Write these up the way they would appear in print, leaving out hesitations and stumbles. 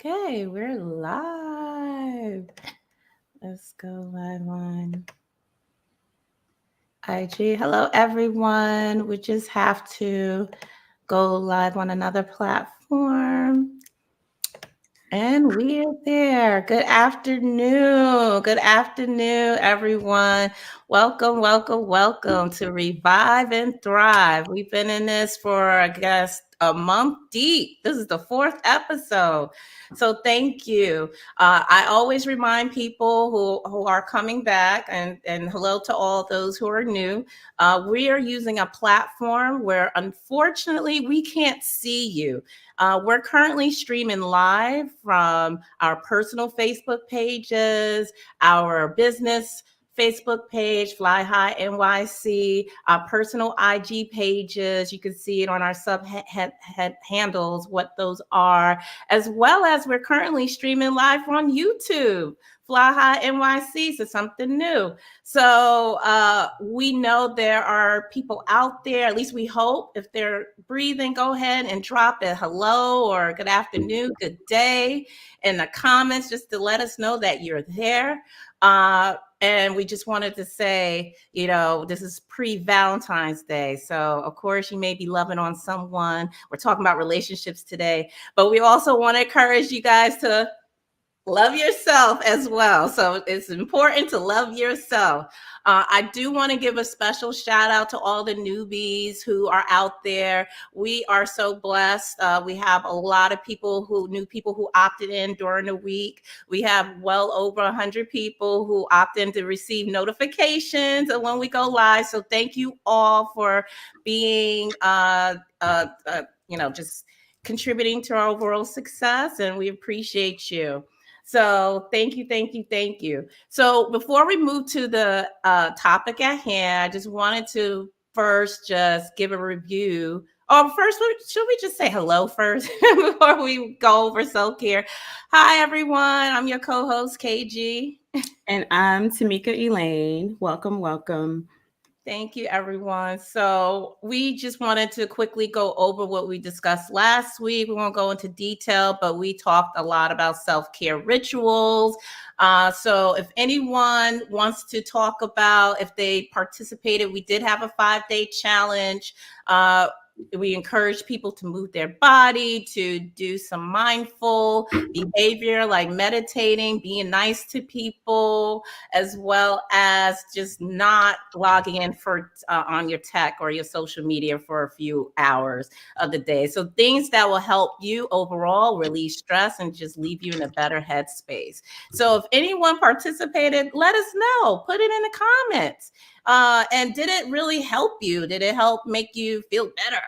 Okay, we're live. Let's go live on IG. Hello, everyone. We just have to go live on another platform. And we're there. Good afternoon. Good afternoon, everyone. Welcome to Revive and Thrive. We've been in this for, I guess, a month deep. This is the fourth episode. So thank you. I always remind people who are coming back, and hello to all those who are new. We are using a platform where, unfortunately, we can't see you. We're currently streaming live from our personal Facebook pages, our business Facebook page, Fly High NYC, our personal IG pages. You can see it on our sub handles, what those are, as well as we're currently streaming live on YouTube. Fly High NYC, so something new. So we know there are people out there, at least we hope. If they're breathing, go ahead and drop a hello or good afternoon, good day in the comments just to let us know that you're there. And we just wanted to say, this is pre-Valentine's Day. So, of course, you may be loving on someone. We're talking about relationships today, but we also want to encourage you guys to love yourself as well. So it's important to love yourself. I do want to give a special shout out to all the newbies who are out there. We are so blessed. We have a lot of new people who opted in during the week. We have well over 100 people who opt in to receive notifications of when we go live. So thank you all for being, just contributing to our overall success, and we appreciate you. So thank you. So before we move to the topic at hand, I just wanted to first just give a review. Oh, first, should we just say hello first before we go over self-care? Hi, everyone. I'm your co-host, KG. And I'm Tamika Elaine. Welcome. Thank you, everyone. So we just wanted to quickly go over what we discussed last week. We won't go into detail, but we talked a lot about self-care rituals. So if anyone wants to talk about if they participated, we did have a 5-day challenge. We encourage people to move their body, to do some mindful behavior like meditating, being nice to people, as well as just not logging in for on your tech or your social media for a few hours of the day. So things that will help you overall release stress and just leave you in a better headspace. So if anyone participated, let us know. Put it in the comments. And did it really help you? Did it help make you feel better?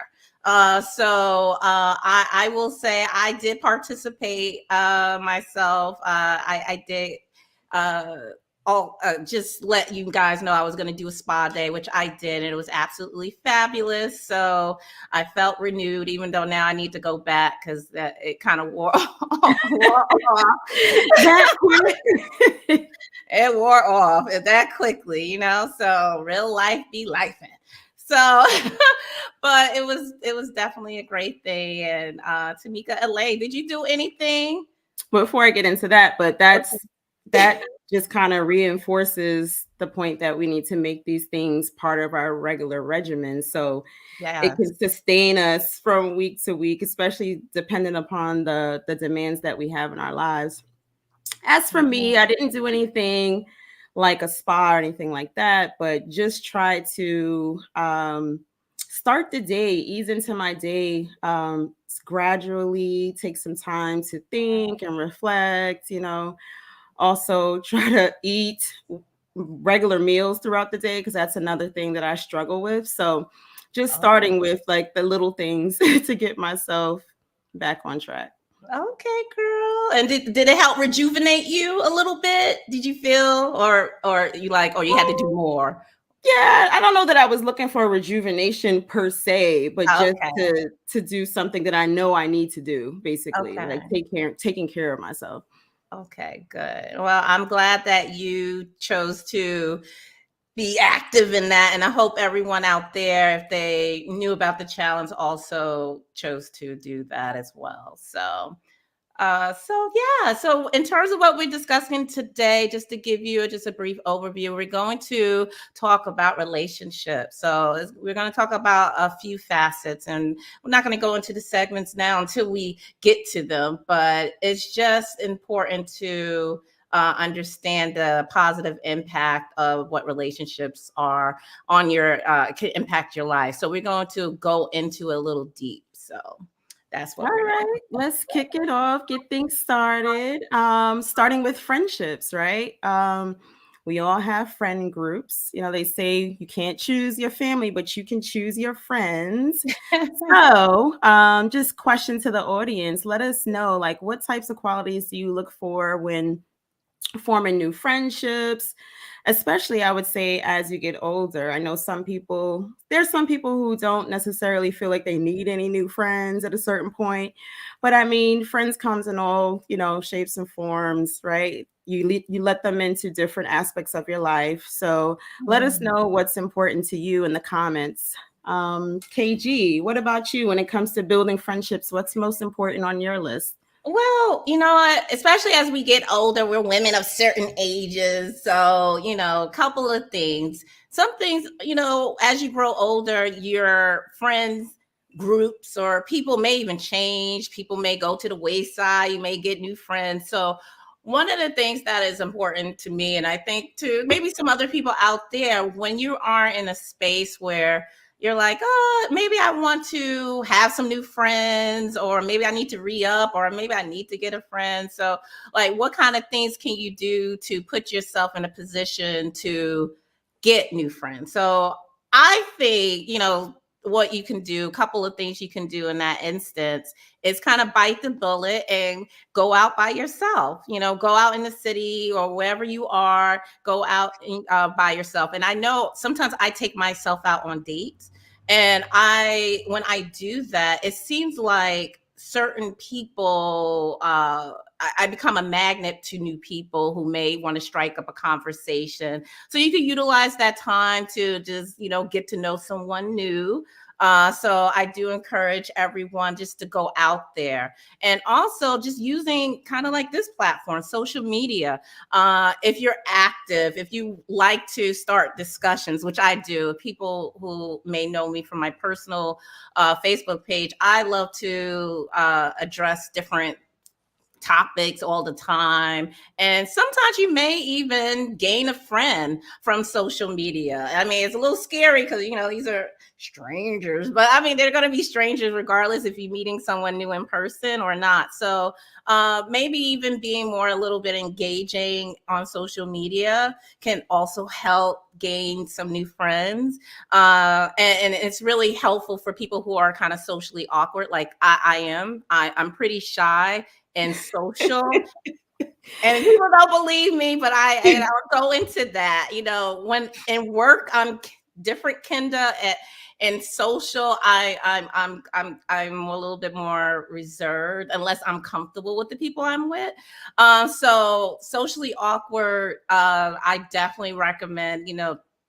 I will say I did participate myself. I did just let you guys know I was going to do a spa day, which I did, and it was absolutely fabulous. So I felt renewed, even though now I need to go back because it kind of wore off. It wore off that quickly, So real life be lifing. So, but it was definitely a great day. And Tamika, Elaine, did you do anything? Before I get into that, but that just kind of reinforces the point that we need to make these things part of our regular regimen. So it can sustain us from week to week, especially depending upon the demands that we have in our lives. As for me, I didn't do anything like a spa or anything like that, but just try to start the day, ease into my day, gradually take some time to think and reflect, also try to eat regular meals throughout the day, because that's another thing that I struggle with. So just starting with like the little things to get myself back on track. Okay, girl. And did it help rejuvenate you a little bit? Did you feel or you you had to do more? Yeah, I don't know that I was looking for rejuvenation per se, but just to do something that I know I need to do, basically, like taking care of myself. Okay, good. Well, I'm glad that you chose to be active in that. And I hope everyone out there, if they knew about the challenge, also chose to do that as well. So So in terms of what we're discussing today, just to give you just a brief overview, we're going to talk about relationships. So we're going to talk about a few facets, and we're not going to go into the segments now until we get to them, but it's just important to understand the positive impact of what relationships are on your can impact your life. So we're going to go into a little deep. So that's All what we're going right, let's kick it off, get things started. Starting with friendships, right? We all have friend groups. You know, they say you can't choose your family, but you can choose your friends. to. So, just question to the audience. Let us know, like, what types of qualities do you look for when forming new friendships, especially I would say as you get older. I know there's some people who don't necessarily feel like they need any new friends at a certain point, but I mean, friends comes in all, shapes and forms, right? You let them into different aspects of your life. So let us know what's important to you in the comments. KG, what about you when it comes to building friendships? What's most important on your list? Well, you know what? Especially as we get older, we're women of certain ages. So, a couple of things. Some things, as you grow older, your friends groups or people may even change. People may go to the wayside. You may get new friends. So, one of the things that is important to me, and I think to maybe some other people out there, when you are in a space where you're like, oh, maybe I want to have some new friends, or maybe I need to re-up, or maybe I need to get a friend. So, like, what kind of things can you do to put yourself in a position to get new friends? So, I think, what you can do, a couple of things you can do in that instance is kind of bite the bullet and go out by yourself. Go out in the city or wherever you are, go out by yourself. And I know sometimes I take myself out on dates, and when I do that, it seems like certain people, I become a magnet to new people who may want to strike up a conversation. So you can utilize that time to just, get to know someone new. So I do encourage everyone just to go out there, and also just using kind of like this platform, social media. If you're active, if you like to start discussions, which I do, people who may know me from my personal Facebook page, I love to address different topics all the time. And sometimes you may even gain a friend from social media. I mean, it's a little scary because, these are strangers, but I mean, they're going to be strangers regardless if you're meeting someone new in person or not. So maybe even being a little bit engaging on social media can also help gain some new friends. And it's really helpful for people who are kind of socially awkward, like I am. I'm pretty shy and social. And people don't believe me, but I'll go into that. When in work, I'm different, Kenda. In social, I'm a little bit more reserved unless I'm comfortable with the people I'm with. So socially awkward, I definitely recommend,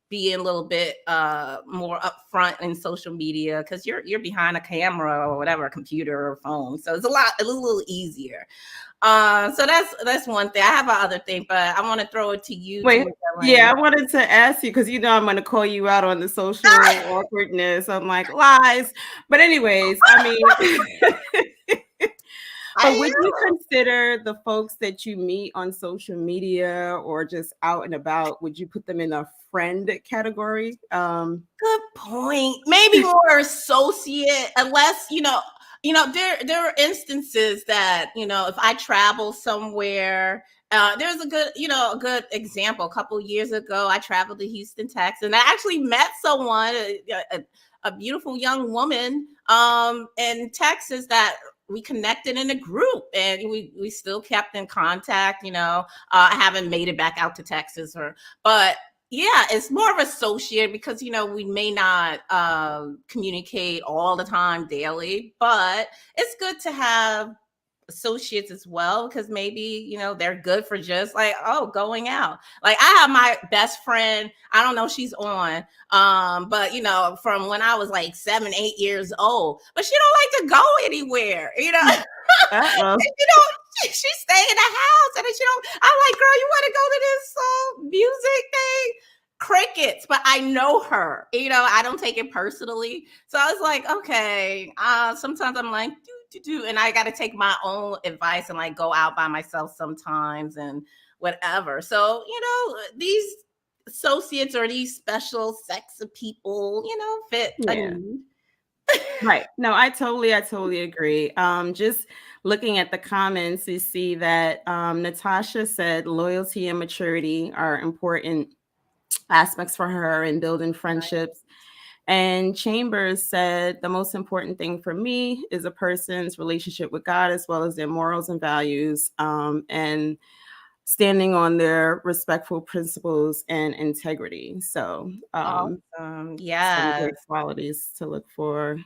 being a little bit more upfront in social media, because you're behind a camera or whatever, a computer or phone. So it's a little easier. So that's one thing. I have another thing, but I want to throw it to you Wait, too, yeah, Elaine. I wanted to ask you because I'm going to call you out on the social awkwardness. I'm like, lies. But anyways, I mean, but would you consider the folks that you meet on social media or just out and about, would you put them in a friend category? Good point. Maybe more associate, unless there are instances that if I travel somewhere. There's a good example. A couple years ago, I traveled to Houston, Texas, and I actually met someone, a beautiful young woman, in Texas, that we connected in a group, and we still kept in contact. I haven't made it back out to Texas, but yeah, it's more of associate because we may not communicate all the time daily, but it's good to have associates as well, because maybe they're good for just like, oh, going out. Like, I have my best friend, I don't know if she's on, but from when I was like 7-8 years old, but she don't like to go anywhere. Uh-oh. And she stay in the house, and then I'm like, girl, you want to go to this music thing? Crickets, but I know her. I don't take it personally. So I was like, okay. Sometimes I'm like, and I got to take my own advice and like go out by myself sometimes and whatever. So these associates or these special sects of people, fit a need. Right. No, I totally agree. Just looking at the comments, you see that Natasha said loyalty and maturity are important aspects for her in building friendships. And Chambers said the most important thing for me is a person's relationship with God, as well as their morals and values, and standing on their respectful principles and integrity. So Awesome. some Yes. great qualities to look for.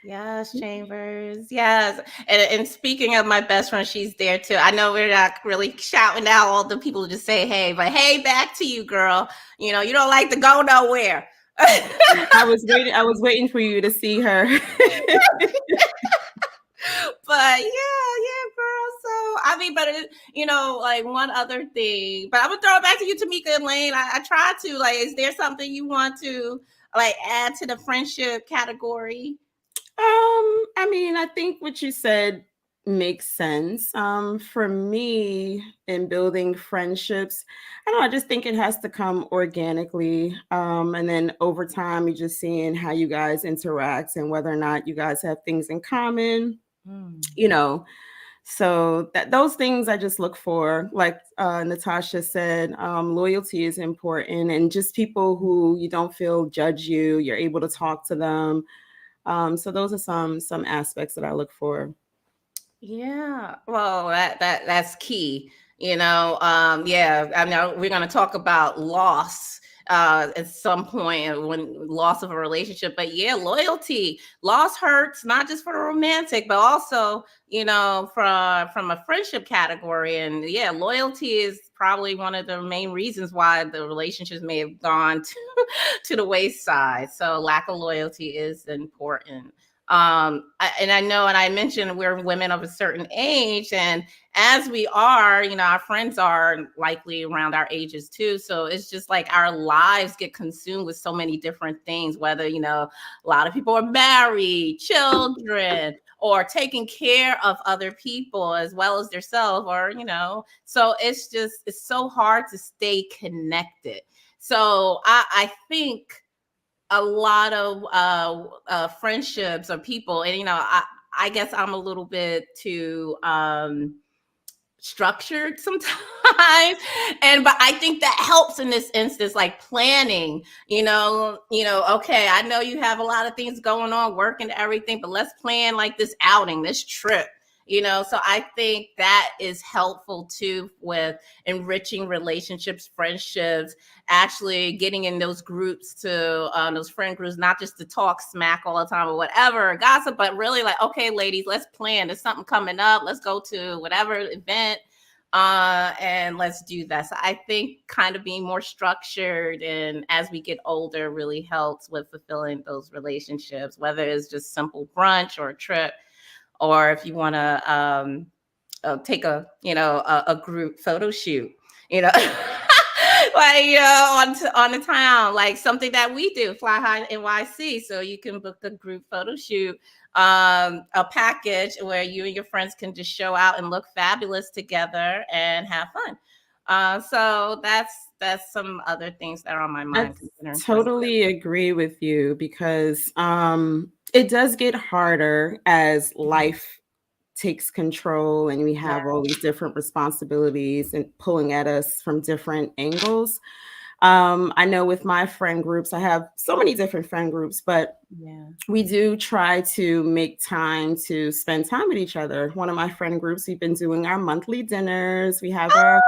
Yes, Chambers. Yes. And speaking of my best friend, she's there too. I know we're not really shouting out all the people to just say hey, but hey, back to you, girl. You don't like to go nowhere. I was waiting for you to see her. But yeah, girl. So I mean, but like one other thing. But I'm gonna throw it back to you, Tamika and Lane. I try to like. Is there something you want to like add to the friendship category? I mean, I think what you said makes sense. For me, in building friendships, I don't know, I just think it has to come organically. And then over time, you're just seeing how you guys interact and whether or not you guys have things in common, So those things I just look for. Like Natasha said, loyalty is important, and just people who you don't feel judge you, you're able to talk to them. So those are some aspects that I look for. Yeah, well, that's key. Yeah, I know we're going to talk about loss at some point when loss of a relationship, but yeah, loyalty. Loss hurts not just for the romantic, but also from a friendship category. And yeah, loyalty is probably one of the main reasons why the relationships may have gone to the wayside. So lack of loyalty is important. And I know, and I mentioned we're women of a certain age, and as we are, our friends are likely around our ages too. So it's just like our lives get consumed with so many different things, whether, a lot of people are married, children, or taking care of other people as well as themselves, or, so it's so hard to stay connected. So I think a lot of friendships or people, and I guess I'm a little bit too structured sometimes, but I think that helps in this instance, like planning. Okay, I know you have a lot of things going on, work and everything, but let's plan like this outing, this trip. So I think that is helpful too with enriching relationships, friendships, actually getting in those groups to those friend groups, not just to talk smack all the time or whatever, gossip, but really like, okay, ladies, let's plan. There's something coming up. Let's go to whatever event and let's do that. So I think kind of being more structured and as we get older really helps with fulfilling those relationships, whether it's just simple brunch or a trip, or if you want to take a group photo shoot, like on the town, like something that we do, Fly High NYC. So you can book a group photo shoot, a package where you and your friends can just show out and look fabulous together and have fun. So that's some other things that are on my mind. I totally agree with you because it does get harder as life takes control and we have all these different responsibilities and pulling at us from different angles. I know with my friend groups, I have so many different friend groups, but we do try to make time to spend time with each other. One of my friend groups, we've been doing our monthly dinners. We have our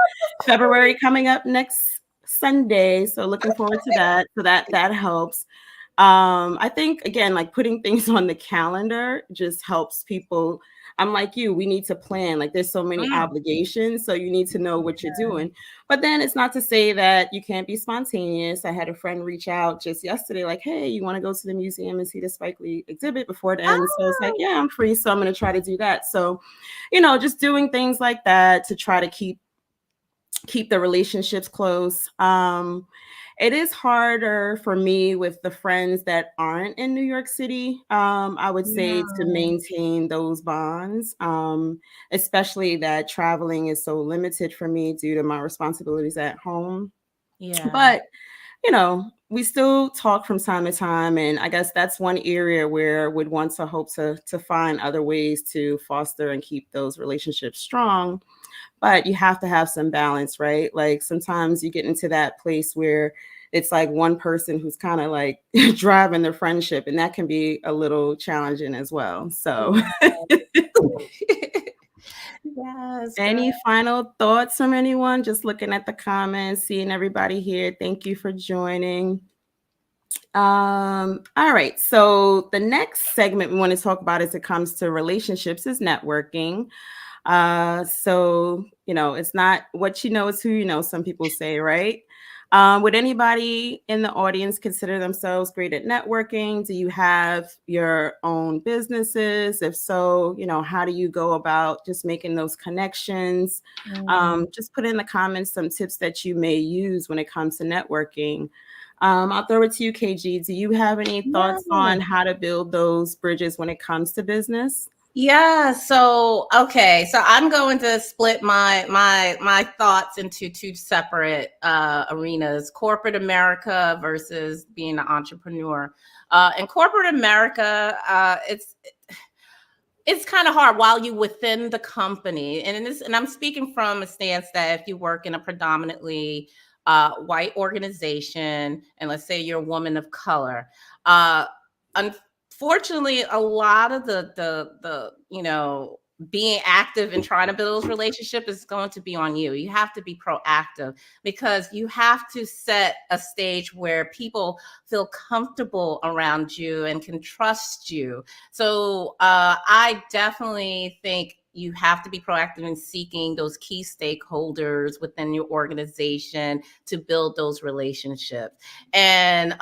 February coming up next Sunday. So looking forward to that. So that helps. I think, again, like putting things on the calendar just helps people I'm like you, we need to plan. Like there's so many obligations, so you need to know what you're doing. But then it's not to say that you can't be spontaneous. I had a friend reach out just yesterday, like, hey, you want to go to the museum and see the Spike Lee exhibit before it ends? So it's like, yeah, I'm free, so I'm going to try to do that. So, just doing things like that to try to keep the relationships close. It is harder for me with the friends that aren't in New York City. I would say to maintain those bonds, especially that traveling is so limited for me due to my responsibilities at home. Yeah. But, we still talk from time to time. And I guess that's one area where we'd want to hope to find other ways to foster and keep those relationships strong. But you have to have some balance, right? Like sometimes you get into that place where it's like one person who's kind of like driving the friendship, and that can be a little challenging as well. So yes. Any final thoughts from anyone? Just looking at the comments, seeing everybody here. Thank you for joining. All right. So the next segment we want to talk about as it comes to relationships is networking. So, it's not what you know, it's who you know, some people say, right? Would anybody in the audience consider themselves great at networking? Do you have your own businesses? If so, how do you go about just making those connections? Just put in the comments some tips that you may use when it comes to networking. I'll throw it to you, KG. Do you have any thoughts on how to build those bridges when it comes to business? Yeah. So, okay. So I'm going to split my thoughts into two separate arenas: corporate America versus being an entrepreneur. In corporate America, it's kind of hard while you within the company, and I'm speaking from a stance that if you work in a predominantly white organization, and let's say you're a woman of color, unfortunately, a lot of the being active and trying to build those relationships is going to be on you. You have to be proactive because you have to set a stage where people feel comfortable around you and can trust you. So I definitely think you have to be proactive in seeking those key stakeholders within your organization to build those relationships. And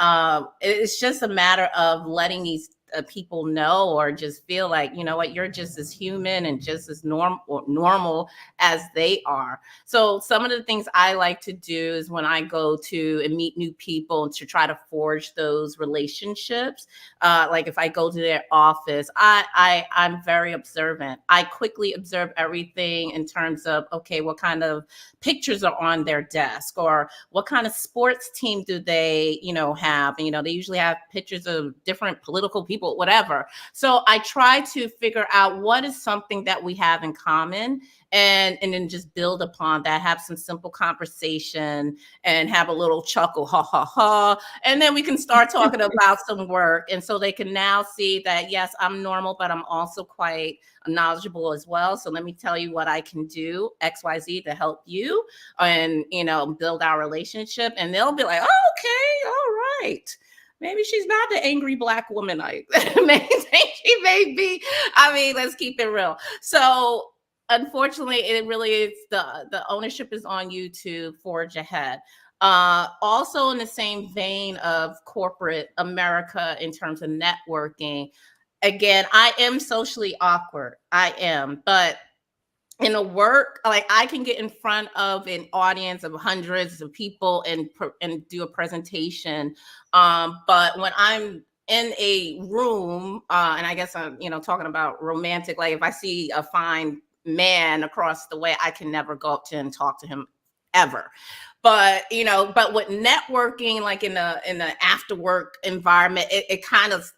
it's just a matter of letting these people know, or just feel like, you know what, you're just as human and just as normal as they are. So some of the things I like to do is when I go to and meet new people and to try to forge those relationships, like if I go to their office, I'm very observant. I quickly observe everything in terms of, okay, what kind of pictures are on their desk, or what kind of sports team do they have. They usually have pictures of different political people, whatever. So I try to figure out what is something that we have in common, and then just build upon that, have some simple conversation and have a little chuckle, ha ha ha, and then we can start talking about some work. And so they can now see that, yes, I'm normal, but I'm also quite knowledgeable as well. So let me tell you what I can do, XYZ, to help you and build our relationship. And they'll be like, oh, okay, all right, maybe she's not the angry Black woman maybe she may be. I mean, let's keep it real. So unfortunately, it really is the ownership is on you to forge ahead. Also in the same vein of corporate America in terms of networking, again, I am socially awkward. I am, but in a work, like I can get in front of an audience of hundreds of people and do a presentation. But when I'm in a room, and I guess I'm talking about romantic, like if I see a fine man across the way, I can never go up to him and talk to him ever. But but with networking, like in the after work environment, it kind of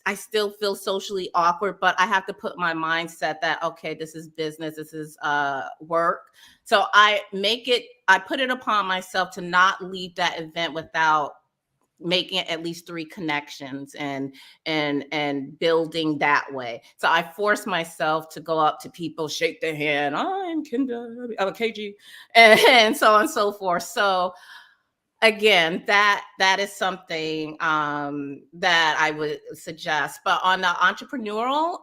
I still feel socially awkward, but I have to put my mindset that, okay, this is business, this is work. So I put it upon myself to not leave that event without making at least 3 connections and building that way. So I force myself to go up to people, shake their hand, I'm Kendra, I'm a KG, and so on and so forth. So again, that is something that I would suggest. But on the entrepreneurial,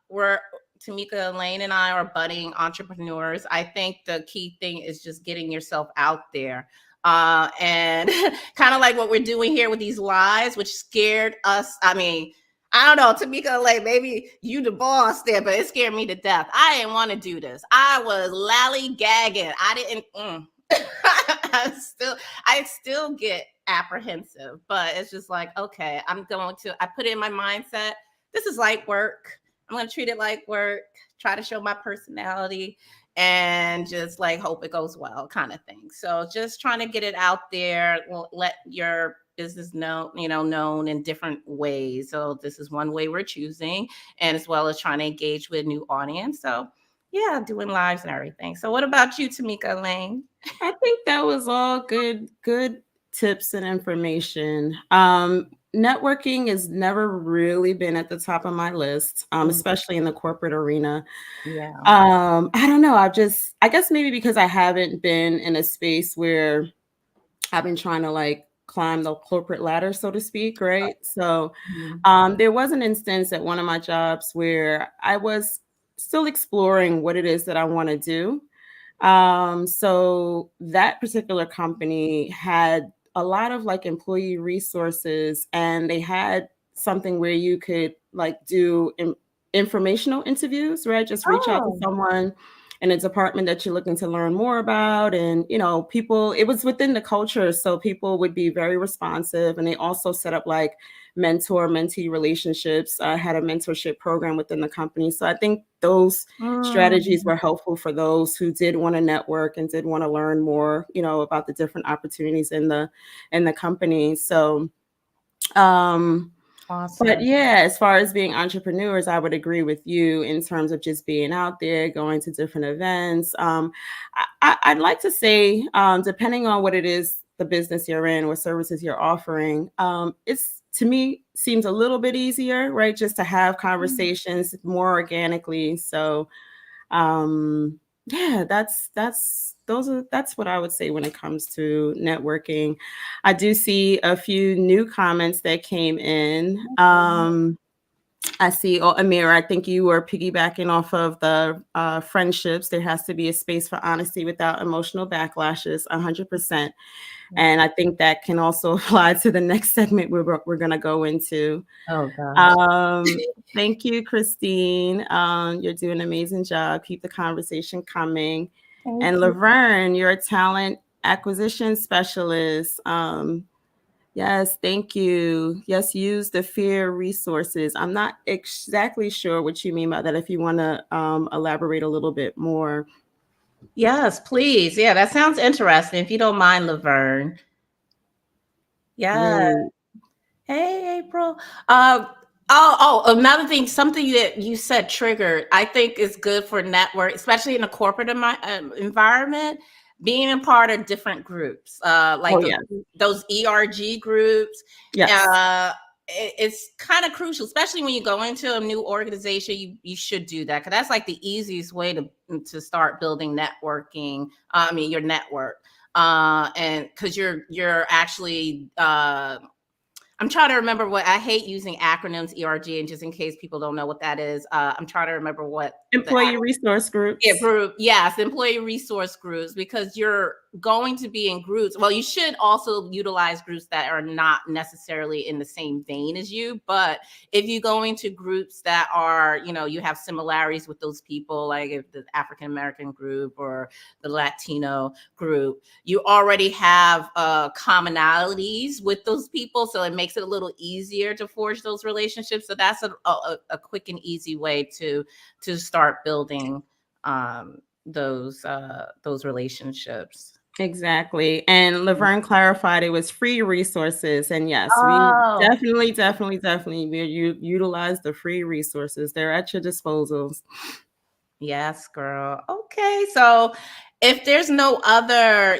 we're Tamika, Elaine, and I are budding entrepreneurs. I think the key thing is just getting yourself out there. And kind of like what we're doing here with these lives, which scared us. I mean, I don't know, Tamika, like maybe you the boss there, but it scared me to death. I didn't want to do this. I was lollygagging. I didn't. I still get apprehensive, but it's just like, okay, I put it in my mindset. This is like work. I'm going to treat it like work, try to show my personality, and just like hope it goes well, kind of thing. So just trying to get it out there, let your business known in different ways. So this is one way we're choosing, and as well as trying to engage with a new audience. So yeah, doing lives and everything. So what about you, Tamika Lane? I think that was all good tips and information. Networking has never really been at the top of my list, especially in the corporate arena. Yeah. I don't know. I guess maybe because I haven't been in a space where I've been trying to like climb the corporate ladder, so to speak, right? So there was an instance at one of my jobs where I was still exploring what it is that I want to do. So that particular company had a lot of like employee resources, and they had something where you could like do informational interviews, right? Just reach out to someone in a department that you're looking to learn more about. And, people, it was within the culture. So people would be very responsive. And they also set up like mentor-mentee relationships. I had a mentorship program within the company. So I think those strategies were helpful for those who did want to network and did want to learn more, about the different opportunities in the company. So, awesome. But yeah, as far as being entrepreneurs, I would agree with you in terms of just being out there, going to different events. I'd like to say, depending on what it is, the business you're in, what services you're offering, it's, to me, seems a little bit easier, right? Just to have conversations more organically. So yeah, that's what I would say when it comes to networking. I do see a few new comments that came in. I see, Amir, I think you were piggybacking off of the friendships. There has to be a space for honesty without emotional backlashes, 100%. And I think that can also apply to the next segment we're going to go into. Oh, gosh. Thank you, Christine. You're doing an amazing job. Keep the conversation coming. And Laverne, you're a talent acquisition specialist. Yes, thank you. Yes, use the fear resources. I'm not exactly sure what you mean by that. If you want to elaborate a little bit more. Yes, please. Yeah, that sounds interesting. If you don't mind, Laverne. Yeah. Great. Hey, April. Another thing, something that you said triggered, I think is good for network, especially in a corporate environment, being a part of different groups, like those ERG groups. Yes. It's kind of crucial, especially when you go into a new organization. You should do that, because that's like the easiest way to start building networking. Your network, and because you're actually I'm trying to remember what, I hate using acronyms, ERG, and just in case people don't know what that is, I'm trying to remember what employee resource groups. Yes, employee resource groups, because you're going to be in groups. Well, you should also utilize groups that are not necessarily in the same vein as you, but if you go into groups that are, you have similarities with those people, like if the African American group or the Latino group, you already have commonalities with those people, so it makes it a little easier to forge those relationships. So that's a quick and easy way to start building those relationships. Exactly. And Laverne clarified it was free resources. And yes, we definitely utilize the free resources. They're at your disposals. Yes, girl. Okay. So if there's no other,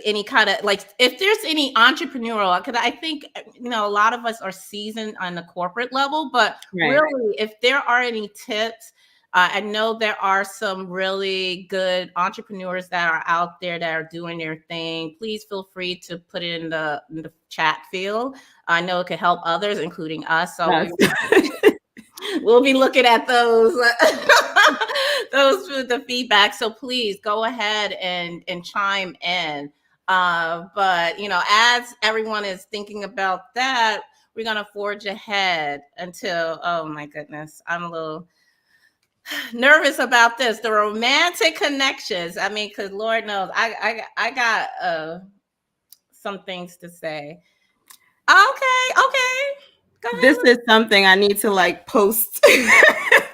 any kind of, like, if there's any entrepreneurial, because I think, a lot of us are seasoned on the corporate level, but really, if there are any tips, I know there are some really good entrepreneurs that are out there that are doing their thing. Please feel free to put it in the chat field. I know it could help others, including us. So We'll be looking at those those with the feedback. So please go ahead and chime in. But as everyone is thinking about that, we're gonna forge ahead until, oh my goodness, I'm a little nervous about this. The romantic connections. I mean, because Lord knows, I got some things to say. Okay. Go ahead. This is something I need to like post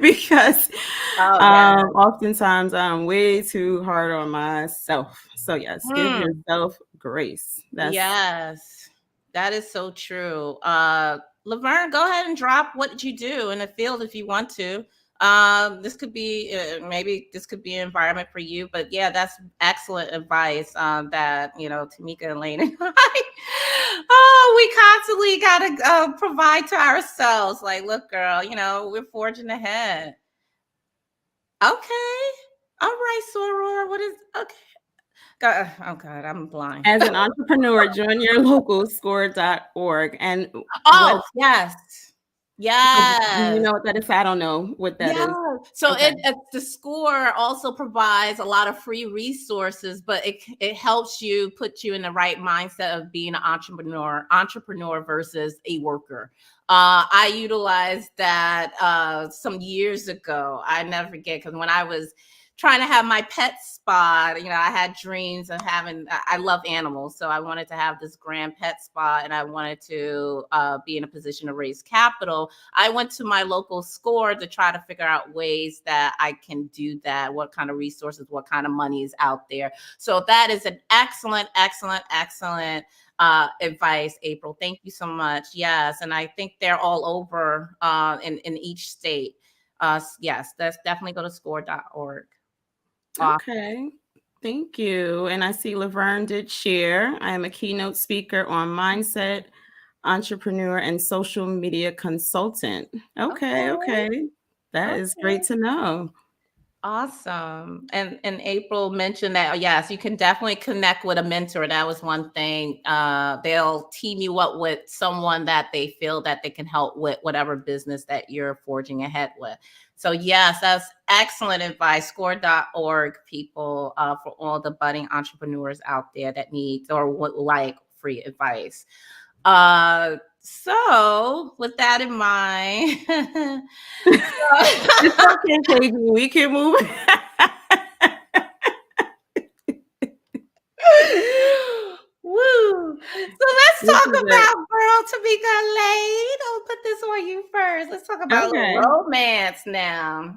because Yeah. oftentimes I'm way too hard on myself. So yes, give yourself grace. Yes, that is so true. Laverne, go ahead and drop what you do in the field if you want to. This could be maybe this could be an environment for you, but yeah, that's excellent advice. That Tamika and Lane and I, oh, we constantly gotta provide to ourselves. Like, look, girl, we're forging ahead. Okay, all right, Soror. What is okay? Oh God, I'm blind. As an entrepreneur, join your local score.org. And Oh, yes. you Yes. know what that is? I don't know what that Yeah. is. So Okay. the score also provides a lot of free resources, but it helps you put you in the right mindset of being an entrepreneur versus a worker. I utilized that some years ago. I never forget, because when I was trying to have my pet spa, I had dreams of having. I love animals, so I wanted to have this grand pet spa, and I wanted to be in a position to raise capital. I went to my local score to try to figure out ways that I can do that, what kind of resources, what kind of money is out there. So that is an excellent advice, April. Thank you so much. Yes, and I think they're all over in each state. Yes, that's definitely go to score.org. Okay. Thank you. And I see Laverne did share. I am a keynote speaker on mindset, entrepreneur, and social media consultant. Okay. That is great to know. Awesome. And April mentioned that, yes, you can definitely connect with a mentor. That was one thing. They'll team you up with someone that they feel that they can help with whatever business that you're forging ahead with. So yes, that's excellent advice. Score.org, people, for all the budding entrepreneurs out there that need or would like free advice. So with that in mind, It's okay, Katie. We can move. Woo! So let's talk about girl Tamika Lane. I'll put this on you first. Let's talk about a little romance now.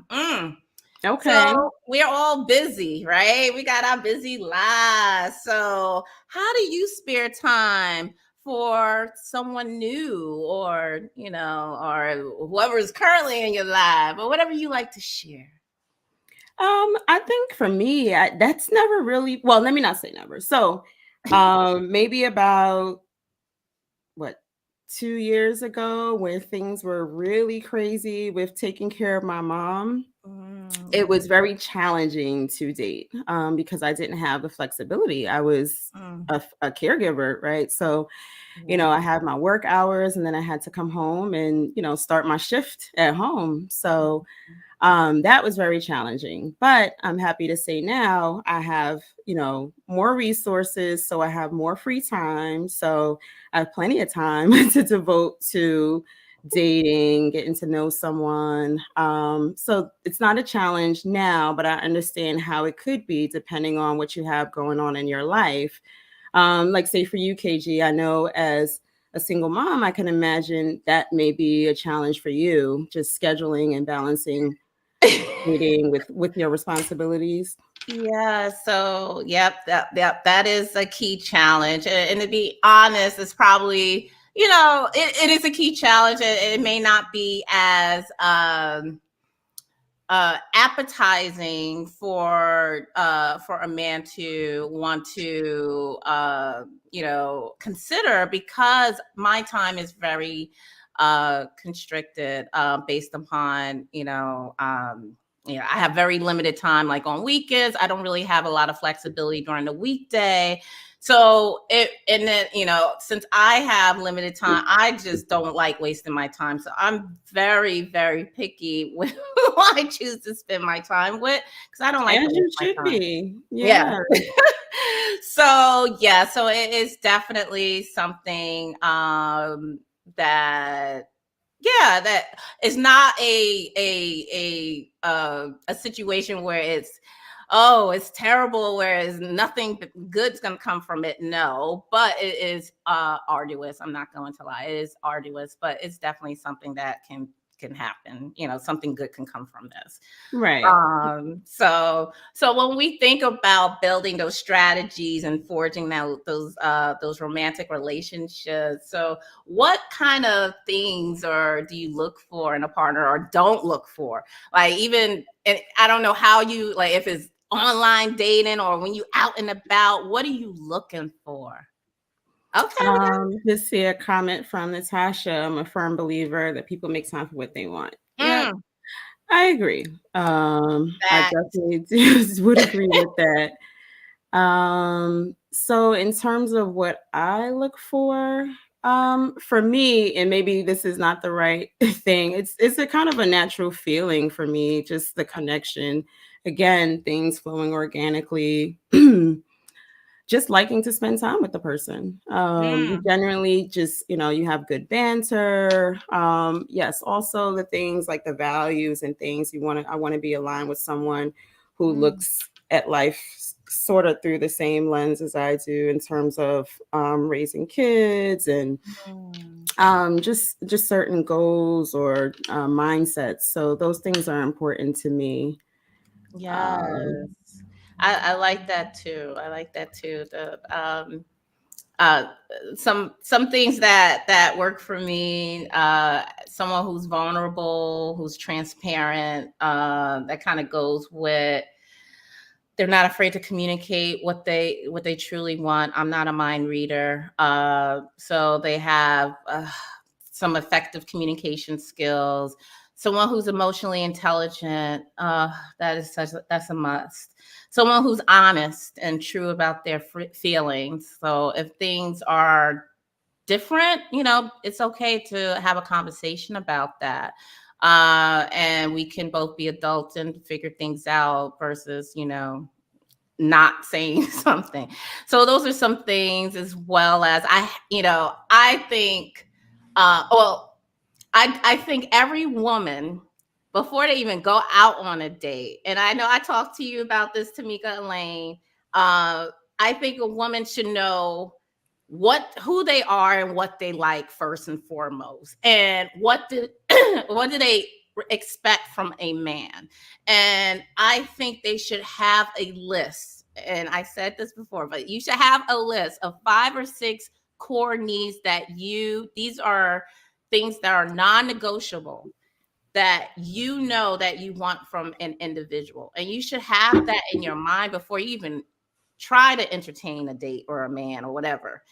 Okay. So we're all busy, right? We got our busy lives. So how do you spare time for someone new, or or whoever is currently in your life, or whatever you like to share? I think for me, that's never really, well, let me not say never. So, maybe about 2 years ago, where things were really crazy with taking care of my mom, it was very challenging to date, because I didn't have the flexibility. I was a caregiver, right? So, I had my work hours, and then I had to come home and, start my shift at home. So, that was very challenging, but I'm happy to say now I have, more resources. So I have more free time. So I have plenty of time to devote to dating, getting to know someone. So it's not a challenge now, but I understand how it could be depending on what you have going on in your life. Like say for you, KG, I know as a single mom, I can imagine that may be a challenge for you, just scheduling and balancing dating with your responsibilities. Yeah, so yep, that is a key challenge. And to be honest, it's probably, it is a key challenge. It may not be as appetizing for a man to want to consider, because my time is very constricted, based upon I have very limited time, like on weekends. I don't really have a lot of flexibility during the weekday. So and then, since I have limited time, I just don't like wasting my time. So I'm very, very picky with who I choose to spend my time with, because I don't like to As you waste my should time. be. Yeah. Yeah. So it is definitely something that that is not a situation where it's terrible, whereas nothing good's gonna come from it. No, but it is arduous. I'm not going to lie, it is arduous, but it's definitely something that can happen. Something good can come from this. Right. So when we think about building those strategies and forging those romantic relationships, so what kind of things or do you look for in a partner or don't look for? Like, even, and I don't know how you, like, if it's online dating or when you out and about, what are you looking for? Okay, Just see a comment from Natasha. I'm a firm believer that people make time for what they want. Yep, I agree. I that. definitely would agree with that. So in terms of what I look for me, and maybe this is not the right thing, it's a kind of a natural feeling for me, just the connection. Again, things flowing organically. Just liking to spend time with the person. You generally just, you have good banter. Yes, also the things like the values and things I want to be aligned with someone who looks at life sort of through the same lens as I do in terms of raising kids and just certain goals or mindsets. So those things are important to me. Yes. Um, I like that too. I like that too. The uh some things that work for me, someone who's vulnerable, who's transparent, that kind of goes with, they're not afraid to communicate what they truly want. I'm not a mind reader. So they have some effective communication skills. Someone who's emotionally intelligent, that's a must. Someone who's honest and true about their feelings. So if things are different, it's okay to have a conversation about that. And we can both be adults and figure things out versus, not saying something. So those are some things, as well as I think, well, I think every woman, before they even go out on a date, and I know I talked to you about this, Tamika and Lane, I think a woman should know who they are and what they like first and foremost, and what do they expect from a man. And I think they should have a list. And I said this before, but you should have a list of 5 or 6 core needs these are things that are non-negotiable, that that you want from an individual. And you should have that in your mind before you even try to entertain a date or a man or whatever.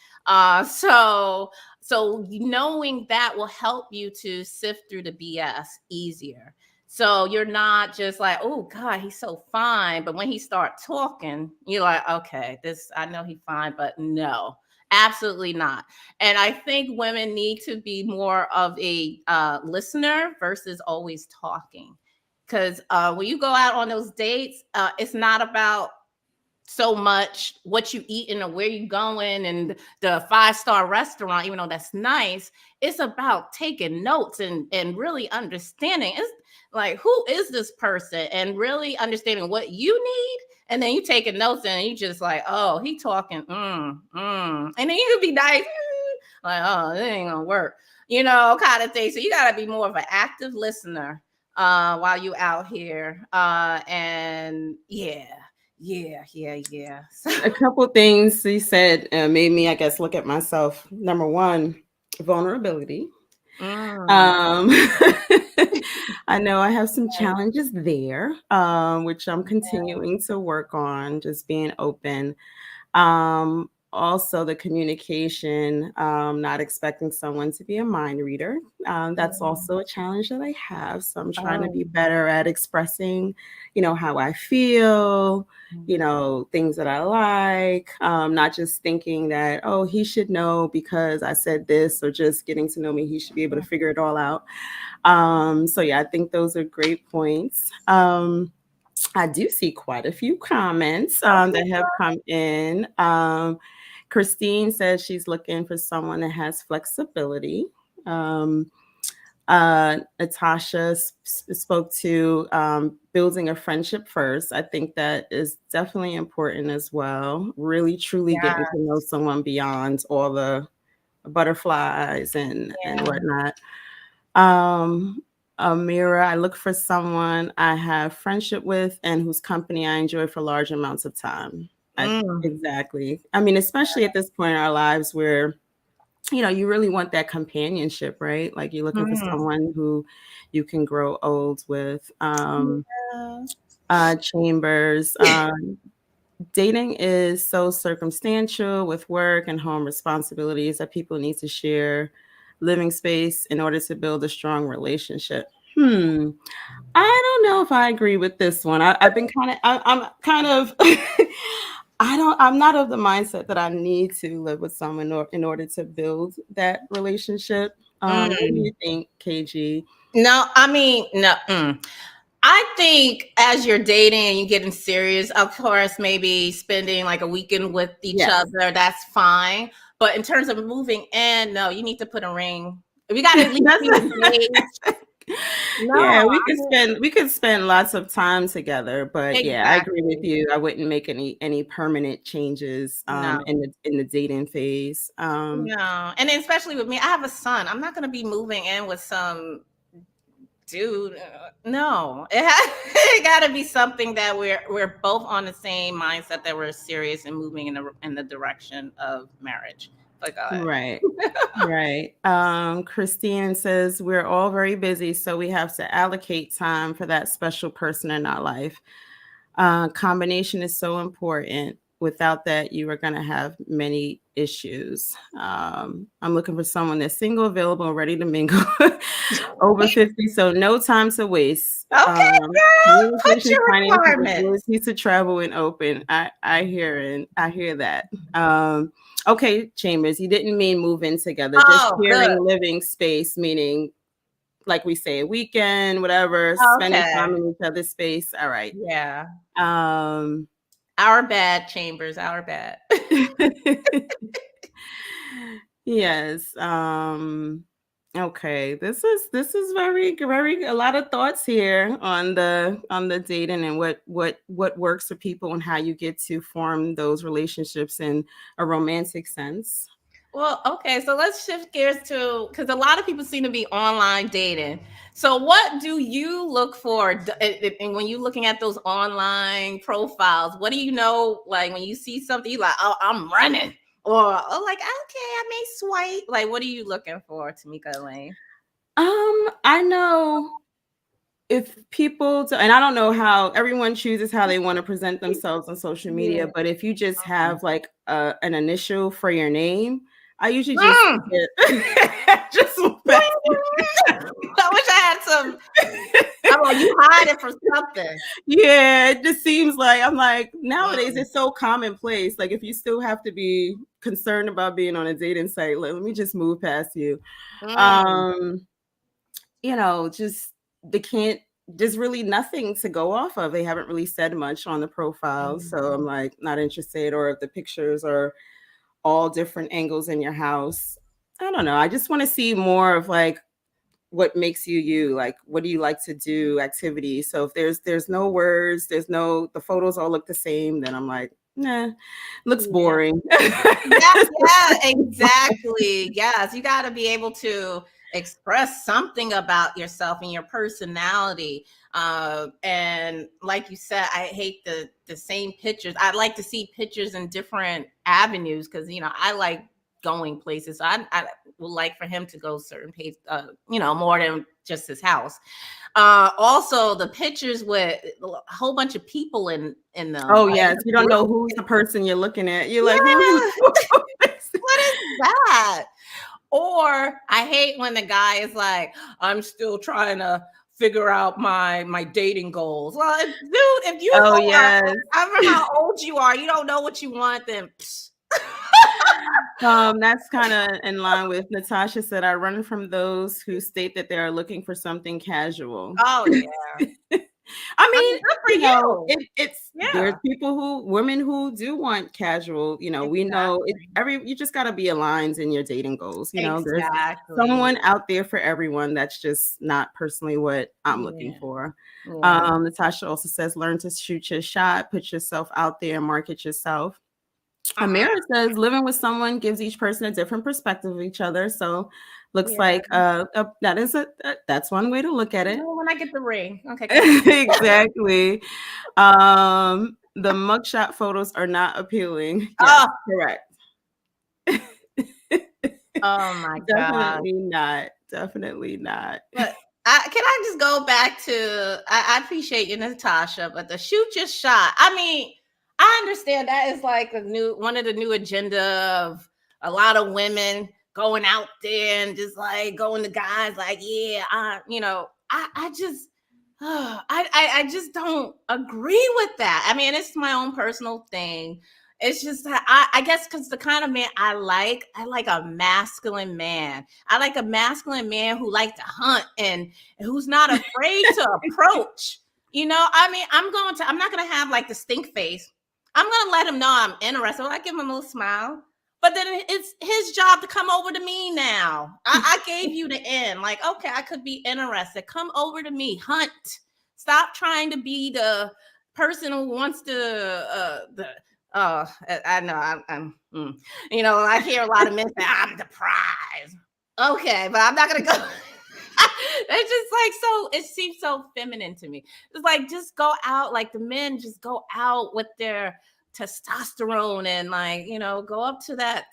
So knowing that will help you to sift through the BS easier. So you're not just like, oh God, he's so fine. But when he start talking, you're like, okay, I know he's fine, but no, absolutely not. And I think women need to be more of a listener versus always talking. Because when you go out on those dates, it's not about so much what you eating or where you going and the 5-star restaurant, even though that's nice. It's about taking notes and really understanding. It's like, who is this person, and really understanding what you need. And then you taking notes and you just like, oh, he talking, and then you could be nice, like, oh, this ain't gonna work, kind of thing. So you gotta be more of an active listener while you out here. And yeah. A couple things he said made me, I guess, look at myself. Number one, vulnerability. Um, I know I have some challenges there, which I'm continuing to work on, just being open. also the communication, not expecting someone to be a mind reader. That's also a challenge that I have. So I'm trying to be better at expressing, how I feel, things that I like, not just thinking that, oh, he should know because I said this, or just getting to know me, he should be able to figure it all out. So yeah, I think those are great points. I do see quite a few comments that have come in. Christine says she's looking for someone that has flexibility. Natasha spoke to building a friendship first. I think that is definitely important as well. Really, truly getting to know someone beyond all the butterflies and whatnot. Amira, I look for someone I have friendship with and whose company I enjoy for large amounts of time. Exactly. I mean, especially at this point in our lives where, you really want that companionship, right? Like you're looking for someone who you can grow old with. Chambers, dating is so circumstantial with work and home responsibilities that people need to share living space in order to build a strong relationship. I don't know if I agree with this one. I've been I'm kind of, I'm not of the mindset that I need to live with someone in order to build that relationship. What do you think, KG? No, I mean, no. I think as you're dating and you're getting serious, of course, maybe spending like a weekend with each other, that's fine. But in terms of moving in, no, you need to put a ring. We got to at least be engaged. Yeah, we could spend lots of time together, but yeah, I agree with you. I wouldn't make any permanent changes in the dating phase. No, and especially with me, I have a son. I'm not going to be moving in with some dude. No, it got to be something that we're both on the same mindset, that we're serious and moving in the direction of marriage. Right. Right. Christine says we're all very busy, so we have to allocate time for that special person in our life. Combination is so important. Without that, you are going to have many issues. I'm looking for someone that's single, available, and ready to mingle. Over 50, so no time to waste. Okay, girl, put your requirements. To travel and open. I hear that. Okay, Chambers, you didn't mean move in together. Just sharing living space, meaning like we say, a weekend, whatever, spending time in each other's space. All right. Yeah. Our bad, Chambers, our bad. Yes. Okay. This is very, very a lot of thoughts here on the dating and what works for people and how you get to form those relationships in a romantic sense. Well, okay, so let's shift gears to, because a lot of people seem to be online dating. So what do you look for? And when you're looking at those online profiles, what do you know? Like when you see something, you're like, oh, I'm running. Or like, okay, I may swipe. Like, what are you looking for, Tamika Elaine? I know if people, and I don't know how everyone chooses how they want to present themselves on social media, but if you just have like an initial for your name, I usually just just I wish I had some. I'm like, you hide it for something. Yeah, it just seems like I'm like nowadays it's so commonplace. Like if you still have to be concerned about being on a dating site, let me just move past you. Just they can't. There's really nothing to go off of. They haven't really said much on the profile, so I'm like not interested. Or if the pictures are all different angles in your house, I don't know. I just want to see more of like what makes you, like what do you like to do, activities. So if there's no words, the photos all look the same, then I'm like, nah, looks boring. Yeah, exactly. Yes, you got to be able to express something about yourself and your personality. And like you said, I hate the same pictures. I'd like to see pictures in different avenues because I like going places. So I would like for him to go certain places, more than just his house. Also, the pictures with a whole bunch of people in them. Oh, yes. You don't know who's the person you're looking at. You're like, what is that? Or I hate when the guy is like, I'm still trying to figure out my dating goals. Well, dude, if you oh, are, yes. I don't know how old you are, you don't know what you want, then That's kind of in line with Natasha said, I run from those who state that they are looking for something casual. Oh yeah. I mean, good for you. There's women who do want casual, we know you just got to be aligned in your dating goals. There's someone out there for everyone. That's just not personally what I'm looking for. Natasha also says, learn to shoot your shot, put yourself out there, market yourself. Amira says living with someone gives each person a different perspective of each other. So looks like that's one way to look at it. When I get the ring. Okay. Exactly. The mugshot photos are not appealing. Yes, correct. Oh my God. Definitely not. But can I just go back to I appreciate you, Natasha, but the shoot your shot. I mean, I understand that is like one of the new agenda of a lot of women going out there and just like going to guys like, yeah, I just I just don't agree with that. I mean, it's my own personal thing. It's just that I guess because the kind of man I like a masculine man. I like a masculine man who like to hunt and who's not afraid to approach. I mean, I'm not going to have like the stink face. I'm going to let him know I'm interested. I give him a little smile. But then it's his job to come over to me now. I gave you the end. Like, okay, I could be interested. Come over to me. Hunt. Stop trying to be the person who wants to I know I hear a lot of men say I'm the prize. Okay, but I'm not gonna go. It's just like so. It seems so feminine to me. It's like just go out, like the men just go out with their testosterone and go up to that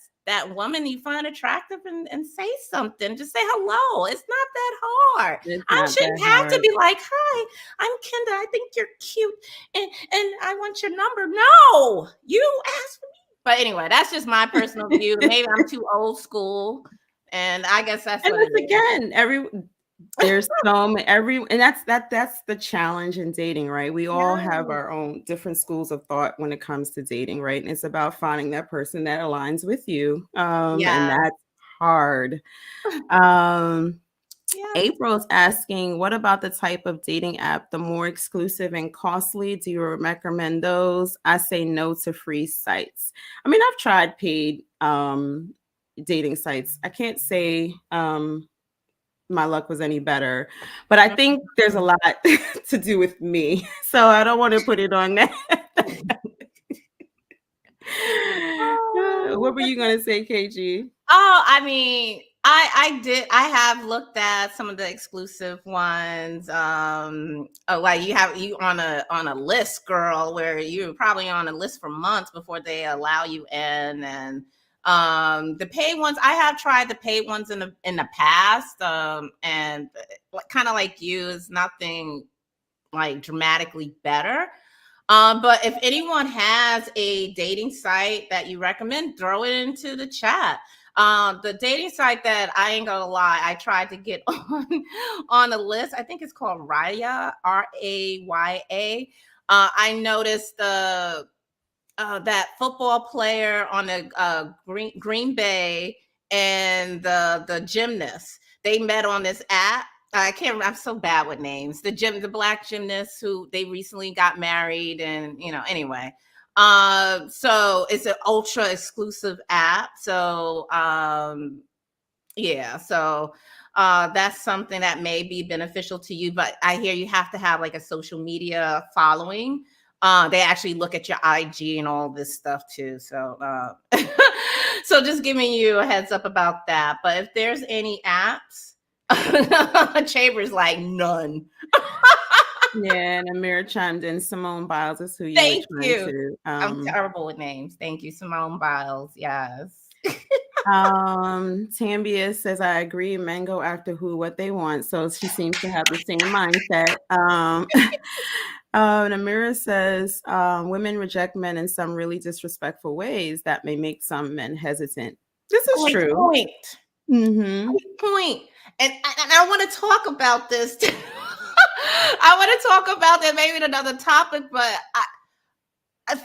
woman you find attractive and say something. Just say hello. It's not that hard. I shouldn't have to be like, hi, I'm Kenda. I think you're cute and I want your number. No, you asked for me. But anyway, that's just my personal view. Maybe I'm too old school. And I guess that's what it is. There's and that's the challenge in dating, right? We all have our own different schools of thought when it comes to dating, right? And it's about finding that person that aligns with you. And that's hard. April's asking, what about the type of dating app, the more exclusive and costly? Do you recommend those? I say no to free sites. I mean, I've tried paid dating sites. I can't say my luck was any better, but I think there's a lot to do with me, so I don't want to put it on that. What were you gonna say, KG? Oh, I mean, I have looked at some of the exclusive ones. Like you on a list, girl, where you're probably on a list for months before they allow you in. And the paid ones, I have tried the paid ones in the past, and kind of like you, is nothing like dramatically better. But if anyone has a dating site that you recommend, throw it into the chat. The dating site that I ain't gonna lie, I tried to get on a list. I think it's called Raya, Raya. I noticed that football player on the Green Bay and the gymnast, they met on this app. I can't remember. I'm so bad with names. The black gymnast who they recently got married, and anyway. So it's an ultra exclusive app. So so that's something that may be beneficial to you. But I hear you have to have like a social media following. They actually look at your IG and all this stuff too. So so just giving you a heads up about that. But if there's any apps, Chambers like none. Yeah, and Amira chimed in. Simone Biles is who you Thank were you. trying to. I'm terrible with names. Thank you, Simone Biles. Yes. Tambia says, I agree. Men go after what they want. So she seems to have the same mindset. Namira says, women reject men in some really disrespectful ways that may make some men hesitant. This is Great true. point. Mm-hmm. Great point. And I want to talk about this. I want to talk about that maybe in another topic, but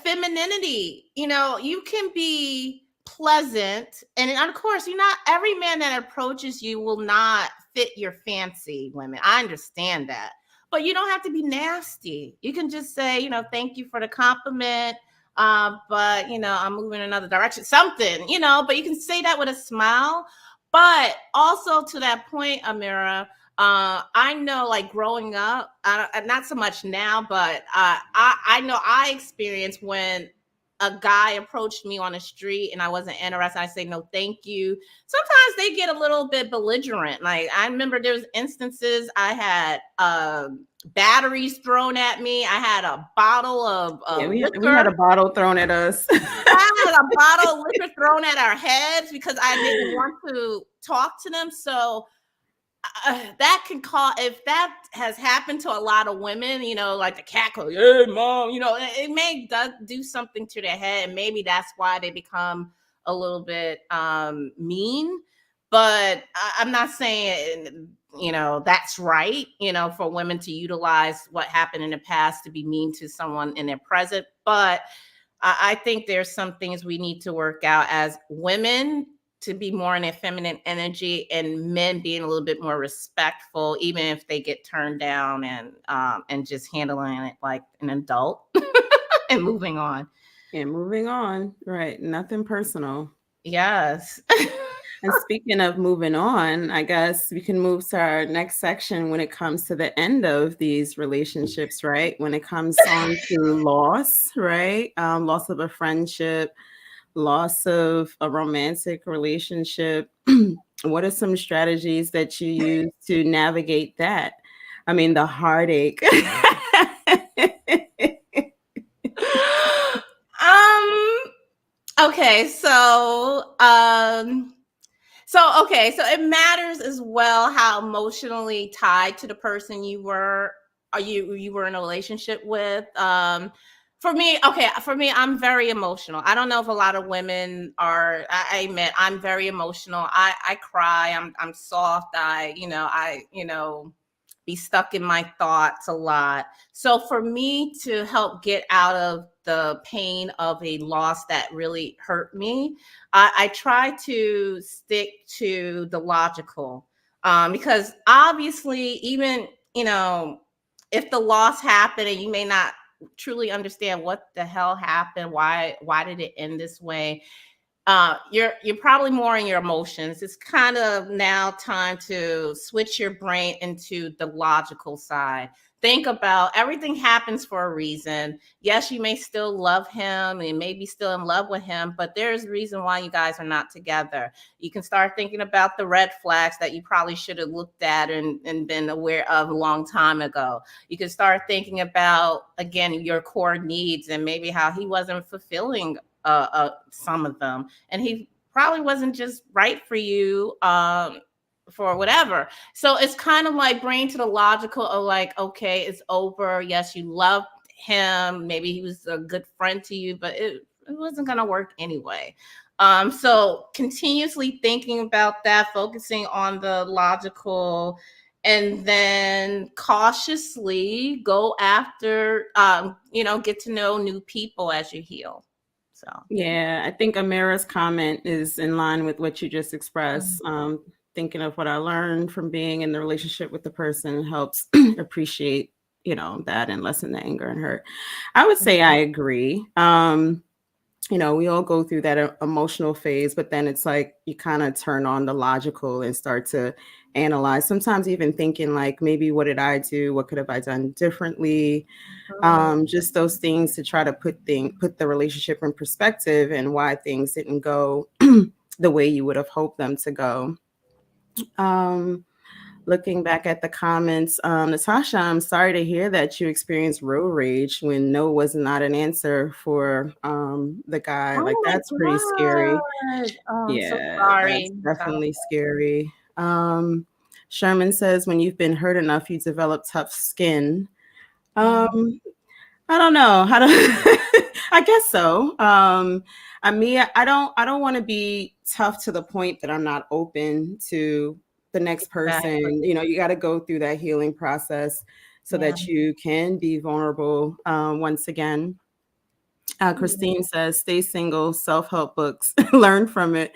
femininity, you can be pleasant, and of course, you're not every man that approaches you will not fit your fancy. Women, I understand that, but you don't have to be nasty. You can just say, thank you for the compliment, but I'm moving in another direction, something, but you can say that with a smile. But also, to that point, Amira, I know, like, growing up, not so much now, but I know I experienced when a guy approached me on the street and I wasn't interested. I say no, thank you. Sometimes they get a little bit belligerent. Like, I remember there was instances I had batteries thrown at me. I had a bottle of We liquor. had a bottle thrown at us. I had a bottle of liquor thrown at our heads because I didn't want to talk to them. So that can cause, if that has happened to a lot of women, like the cat goes, "Hey, mom," it may do something to their head, and maybe that's why they become a little bit mean. But I'm not saying that's right, for women to utilize what happened in the past to be mean to someone in their present. But I think there's some things we need to work out as women to be more in a feminine energy, and men being a little bit more respectful, even if they get turned down, and just handling it like an adult and moving on. And moving on. Right. Nothing personal. Yes. And speaking of moving on, I guess we can move to our next section when it comes to the end of these relationships, right? When it comes on to loss, right? Loss of a friendship, loss of a romantic relationship. What are some strategies that you use to navigate that? I mean, the heartache. Okay, so it matters as well how emotionally tied to the person you were, or you were in a relationship with. For me, I'm very emotional. I don't know if a lot of women are. I admit I'm very emotional. I cry. I'm soft. I be stuck in my thoughts a lot. So for me to help get out of the pain of a loss that really hurt me, I try to stick to the logical, because obviously, even if the loss happened and you may not truly understand what the hell happened, why did it end this way, you're probably more in your emotions. It's kind of now time to switch your brain into the logical side. Think about everything happens for a reason. Yes, you may still love him and maybe still in love with him, but there's a reason why you guys are not together. You can start thinking about the red flags that you probably should have looked at and been aware of a long time ago. You can start thinking about, again, your core needs and maybe how he wasn't fulfilling some of them, and he probably wasn't just right for you, for whatever. So it's kind of like brain to the logical of, like, okay, it's over. Yes, you loved him, maybe he was a good friend to you, but it wasn't going to work anyway. So continuously thinking about that, focusing on the logical, and then cautiously go after, get to know new people as you heal. So Yeah, I think Amira's comment is in line with what you just expressed. Thinking of what I learned from being in the relationship with the person helps appreciate, that and lessen the anger and hurt. I would say I agree. We all go through that emotional phase, but then it's like you kind of turn on the logical and start to analyze, sometimes even thinking like, maybe what did I do? What could have I done differently? Just those things to try to put the relationship in perspective and why things didn't go the way you would have hoped them to go. looking back at the comments, Natasha, I'm sorry to hear that you experienced road rage when no was not an answer for the guy. Like, Oh my that's pretty scary. God. Oh, I'm so Yeah, that's sorry. definitely scary. Sherman says when you've been hurt enough, you develop tough skin. Mhm. I don't know how to I guess so. I don't want to be tough to the point that I'm not open to the next Exactly. person. You got to go through that healing process so Yeah. that you can be vulnerable once again. Christine says, stay single, self-help books, learn from it.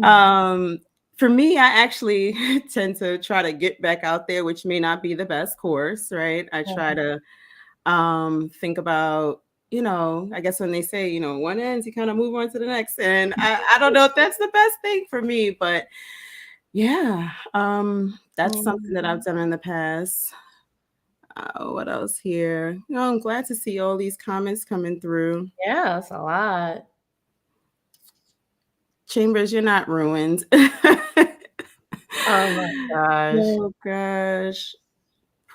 Um, for me, I actually tend to try to get back out there, which may not be the best course, right? I try to think about, I guess when they say, one ends, you kind of move on to the next. And I don't know if that's the best thing for me, but yeah, that's something that I've done in the past. What else here? I'm glad to see all these comments coming through. Yeah, that's a lot. Chambers, you're not ruined. Oh my gosh. Oh gosh.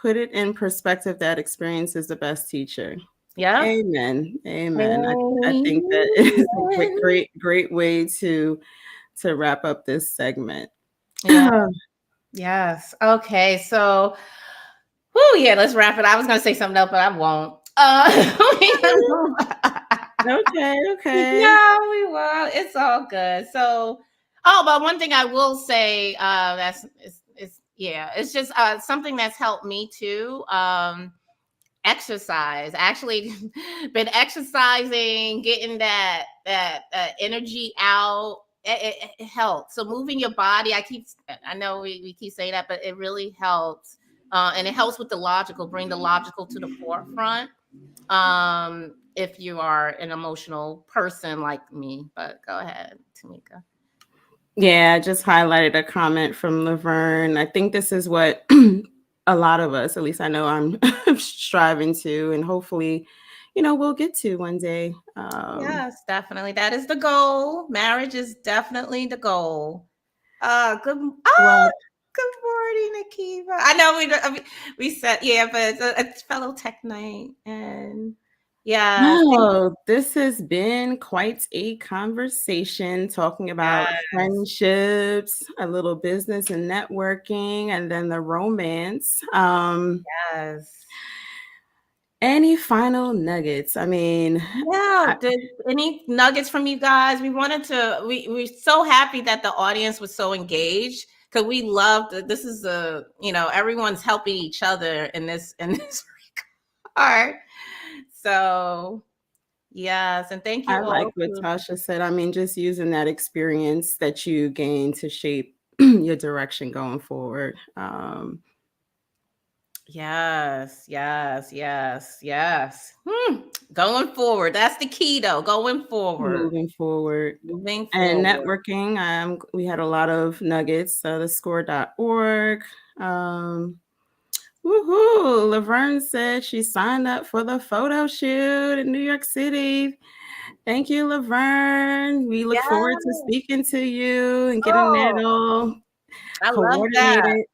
Put it in perspective, that experience is the best teacher. Yeah. Amen. Amen. I think that is a Amen. great way to wrap up this segment. Yeah. Yes. Okay. So, yeah, let's wrap it. I was going to say something else, but I won't. Okay. Yeah, we will. It's all good. So, but one thing I will say, that's yeah, it's just something that's helped me too. Exercise. Actually, been exercising, getting that energy out. It helps. So moving your body. I know we keep saying that, but it really helps. And it helps with the logical. Bring the logical to the forefront. If you are an emotional person like me. But go ahead, Tamika. Yeah, I just highlighted a comment from Laverne. I think this is what a lot of us, at least I know I'm striving to, and hopefully, we'll get to one day. Yes, definitely. That is the goal. Marriage is definitely the goal. Good. Well, Good morning, Akiva. I know we said but it's fellow tech night, and yeah, no, this has been quite a conversation talking about yes, friendships, a little business and networking, and then the romance. yes. Any final nuggets? I mean, Yeah. Did any nuggets from you guys? We wanted to. We're so happy that the audience was so engaged because we loved. This is everyone's helping each other in this regard. So yes, and thank I you like all. what Tasha said. I mean, just using that experience that you gain to shape your direction going forward. Yes, yes, yes, yes. Going forward. That's the key though. Going forward. Moving forward. Moving And forward. networking, we had a lot of nuggets. The score.org. Woohoo! Laverne said she signed up for the photo shoot in New York City. Thank you, Laverne. We look forward to Yeah. speaking to you and getting that Oh, all I love that. coordinated.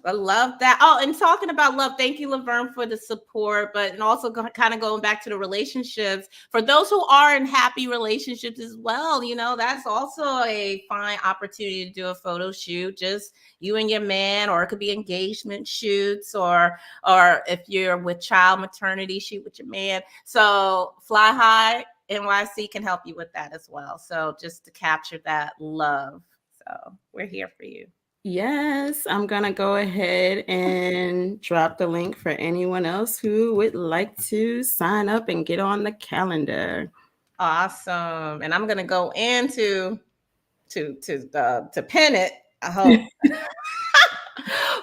I love that. Oh, and talking about love, thank you, Laverne, for the support, but and also kind of going back to the relationships. For those who are in happy relationships as well, that's also a fine opportunity to do a photo shoot, just you and your man, or it could be engagement shoots, or if you're with child maternity, shoot with your man. So Fly High NYC can help you with that as well. So just to capture that love. So we're here for you. Yes, I'm going to go ahead and drop the link for anyone else who would like to sign up and get on the calendar. Awesome. And I'm gonna go into to pin it. I hope.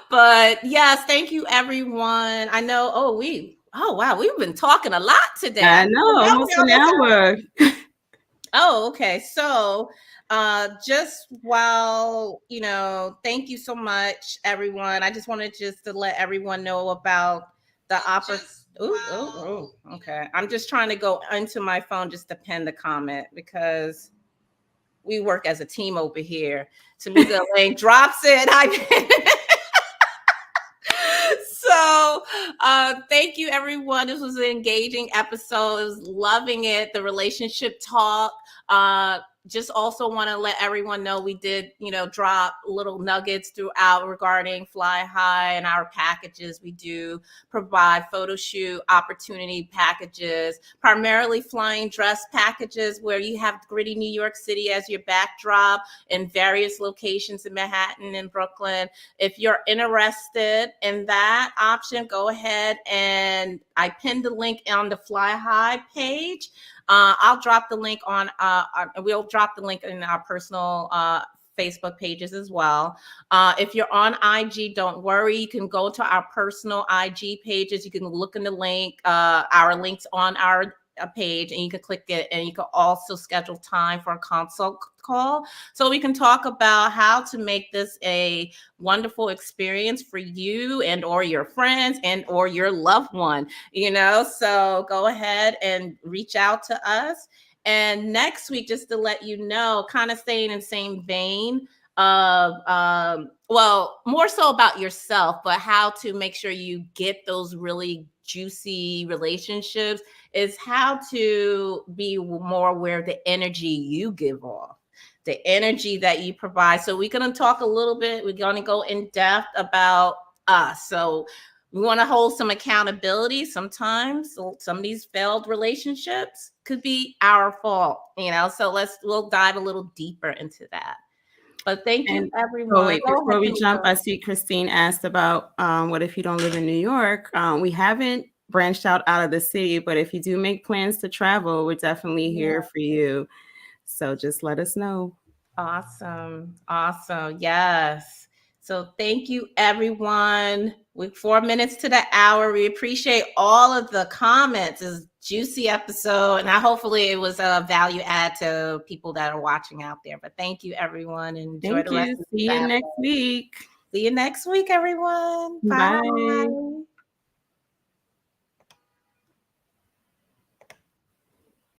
But yes, thank you everyone. I know. Oh wow, we've been talking a lot today. I I didn't know, even know almost we an hour. Oh, okay. So, just while, thank you so much, everyone. I just wanted just to let everyone know about the opportunity. Okay. I'm just trying to go into my phone just to pin the comment because we work as a team over here. Tamika Lane drops it. I thank you, everyone. This was an engaging episode. I was loving it. The relationship talk. Just also want to let everyone know we did, drop little nuggets throughout regarding Fly High and our packages. We do provide photo shoot opportunity packages, primarily flying dress packages where you have gritty New York City as your backdrop in various locations in Manhattan and Brooklyn. If you're interested in that option, go ahead, and I pinned the link on the Fly High page. I'll drop the link we'll drop the link in our personal Facebook pages as well. If you're on IG, don't worry. You can go to our personal IG pages. You can look in the link, our links on our page, and you can click it, and you can also schedule time for a consult call so we can talk about how to make this a wonderful experience for you and or your friends and or your loved one, so go ahead and reach out to us. And next week, just to let you know, kind of staying in the same vein of more so about yourself, but how to make sure you get those really juicy relationships, is how to be more aware of the energy you give off, the energy that you provide. So we're going to talk a little bit, we're going to go in depth about us. So we want to hold some accountability. Sometimes some of these failed relationships could be our fault, so we'll dive a little deeper into that. But thank you, everyone. Wait, before we jump, I see Christine asked about what if you don't live in New York? We haven't branched out of the city, but if you do make plans to travel, we're definitely here for you. So just let us know. Awesome. Yes. So thank you, everyone. With 4 minutes to the hour, we appreciate all of the comments. It's a juicy episode, and hopefully it was a value add to people that are watching out there. But thank you, everyone. And enjoy the rest of the See you next week. See you next week, everyone. Bye.